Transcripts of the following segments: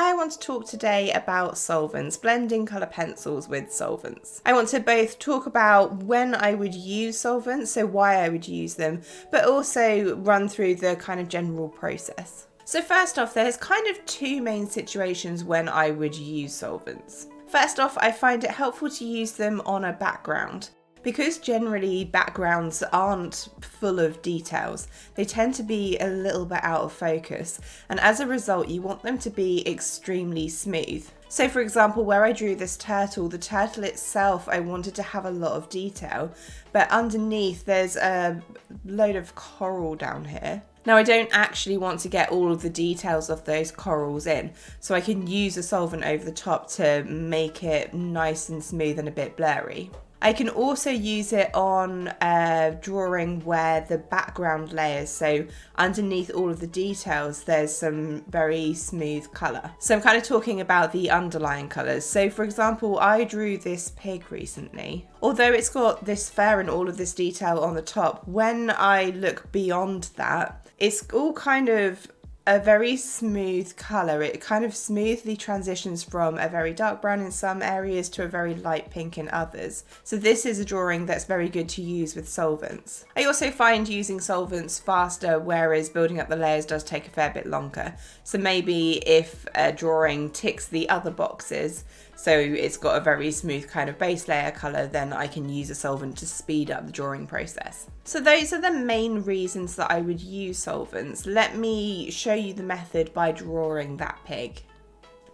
I want to talk today about solvents, blending colour pencils with solvents. I want to both talk about when I would use solvents, so why I would use them, but also run through the kind of general process. So first off, there's kind of two main situations when I would use solvents. First off, I find it helpful to use them on a background. Because generally backgrounds aren't full of details, they tend to be a little bit out of focus, and as a result you want them to be extremely smooth. So for example, where I drew this turtle, the turtle itself I wanted to have a lot of detail, but underneath there's a load of coral down here. Now I don't actually want to get all of the details of those corals in, so I can use a solvent over the top to make it nice and smooth and a bit blurry. I can also use it on a drawing where the background layers, so underneath all of the details, there's some very smooth colour. So I'm kind of talking about the underlying colours. So for example, I drew this pig recently. Although it's got this fur and all of this detail on the top, when I look beyond that, it's all kind of a very smooth colour. It kind of smoothly transitions from a very dark brown in some areas to a very light pink in others. So this is a drawing that's very good to use with solvents. I also find using solvents faster, whereas building up the layers does take a fair bit longer. So maybe if a drawing ticks the other boxes, so it's got a very smooth kind of base layer colour, then I can use a solvent to speed up the drawing process. So those are the main reasons that I would use solvents. Let me show you the method by drawing that pig.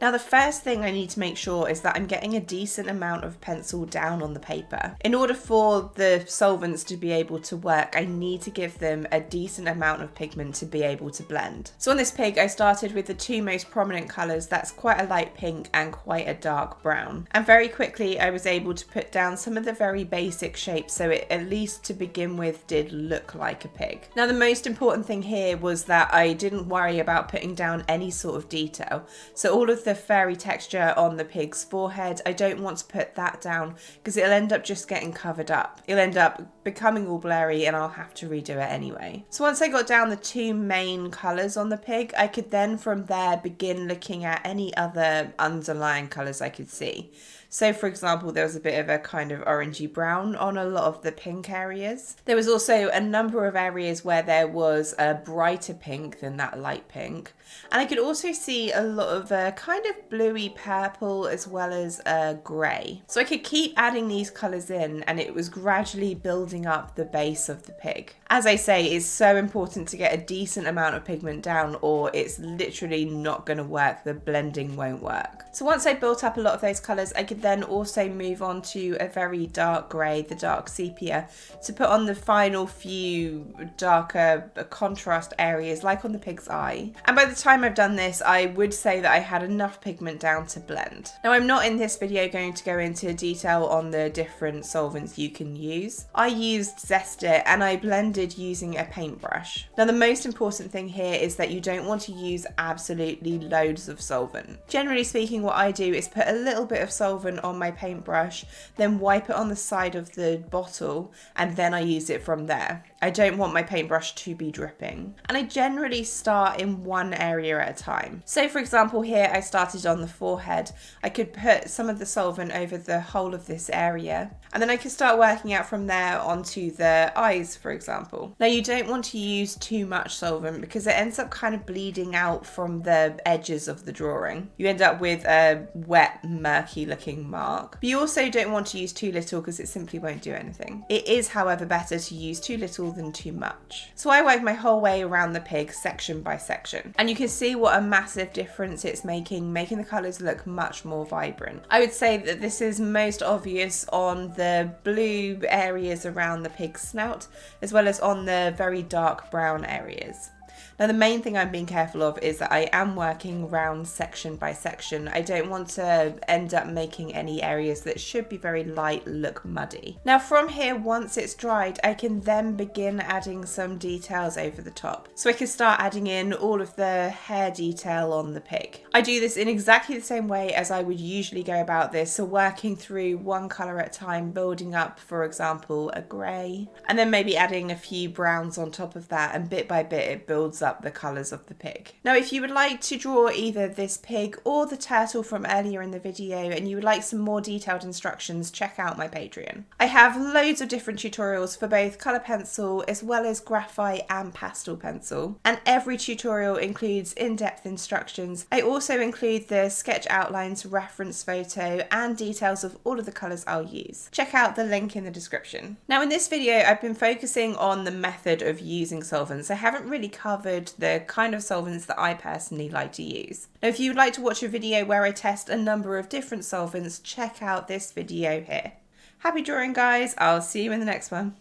Now the first thing I need to make sure is that I'm getting a decent amount of pencil down on the paper. In order for the solvents to be able to work, I need to give them a decent amount of pigment to be able to blend. So on this pig, I started with the two most prominent colours, that's quite a light pink and quite a dark brown. And very quickly I was able to put down some of the very basic shapes, so it at least to begin with did look like a pig. Now the most important thing here was that I didn't worry about putting down any sort of detail. So all of the fairy texture on the pig's forehead, I don't want to put that down because it'll end up just getting covered up. It'll end up becoming all blurry and I'll have to redo it anyway. So once I got down the two main colours on the pig, I could then from there begin looking at any other underlying colours I could see. So for example, there was a bit of a kind of orangey brown on a lot of the pink areas. There was also a number of areas where there was a brighter pink than that light pink. And I could also see a lot of a kind of bluey purple as well as a grey. So I could keep adding these colours in and it was gradually building up the base of the pig. As I say, it's so important to get a decent amount of pigment down or it's literally not going to work, the blending won't work. So once I built up a lot of those colours, I could then also move on to a very dark grey, the dark sepia, to put on the final few darker contrast areas like on the pig's eye. And by the time I've done this, I would say that I had enough pigment down to blend. Now I'm not in this video going to go into detail on the different solvents you can use. I used Zest It and I blended using a paintbrush. Now the most important thing here is that you don't want to use absolutely loads of solvent. Generally speaking, what I do is put a little bit of solvent on my paintbrush, then wipe it on the side of the bottle and then I use it from there. I don't want my paintbrush to be dripping. And I generally start in one area at a time. So for example here I started on the forehead. I could put some of the solvent over the whole of this area and then I could start working out from there onto the eyes, for example. Now you don't want to use too much solvent because it ends up kind of bleeding out from the edges of the drawing. You end up with a wet, murky looking mark. But you also don't want to use too little because it simply won't do anything. It is, however, better to use too little than too much. So I work my whole way around the pig section by section. And you can see what a massive difference it's making the colours look much more vibrant. I would say that this is most obvious on the blue areas around the pig's snout, as well as on the very dark brown areas. Now the main thing I'm being careful of is that I am working round section by section. I don't want to end up making any areas that should be very light look muddy. Now from here, once it's dried, I can then begin adding some details over the top. So I can start adding in all of the hair detail on the pig. I do this in exactly the same way as I would usually go about this, so working through one colour at a time, building up, for example, a grey, and then maybe adding a few browns on top of that, and bit by bit it builds up the colours of the pig. Now if you would like to draw either this pig or the turtle from earlier in the video and you would like some more detailed instructions, check out my Patreon. I have loads of different tutorials for both colour pencil as well as graphite and pastel pencil, and every tutorial includes in-depth instructions. I also include the sketch outlines, reference photo and details of all of the colours I'll use. Check out the link in the description. Now in this video I've been focusing on the method of using solvents. I haven't really covered the kind of solvents that I personally like to use. Now if you would like to watch a video where I test a number of different solvents, check out this video here. Happy drawing guys, I'll see you in the next one.